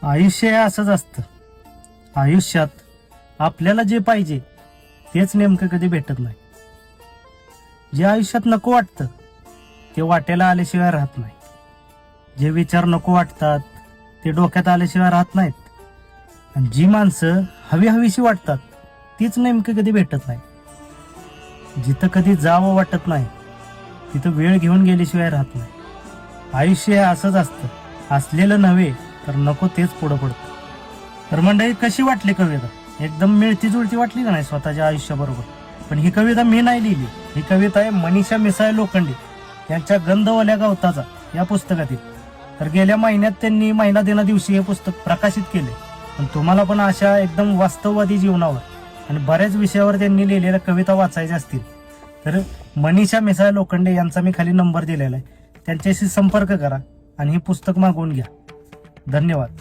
आयुष्य हे असंच असतं. आयुष्यात आपल्याला जे पाहिजे तेच नेमकं कधी भेटत नाही. जे आयुष्यात नको वाटतं ते वाट्याला आल्याशिवाय राहत नाही. जे विचार नको वाटतात ते डोक्यात आल्याशिवाय राहत नाहीत. आणि जी माणसं हवी हवीशी वाटतात तीच नेमकं कधी भेटत नाही. जिथं कधी जावं वाटत नाही तिथं वेळ घेऊन गेल्याशिवाय राहत नाही. आयुष्य हे असंच असतं. असलेलं नव्हे तर नको तेच पुढं पडतं. तर मंडळी, कशी वाटली कविता? एकदम मिळती जुळती वाटली का नाही स्वतःच्या आयुष्याबरोबर? पण ही कविता मी नाही लिहिली. ही कविता आहे मनीषा मिसाळ लोखंडे यांच्या गंधवाल्या गवताचा या पुस्तकातील. तर गेल्या महिन्यात त्यांनी महिला दिना दिवशी हे पुस्तक प्रकाशित केले. पण तुम्हाला पण अशा एकदम वास्तववादी जीवनावर आणि बऱ्याच विषयावर त्यांनी लिहिलेल्या कविता वाचायच्या असतील तर मनीषा मिसाळ लोखंडे यांचा मी खाली नंबर दिलेला आहे. त्यांच्याशी संपर्क करा आणि हे पुस्तक मागवून घ्या. धन्यवाद.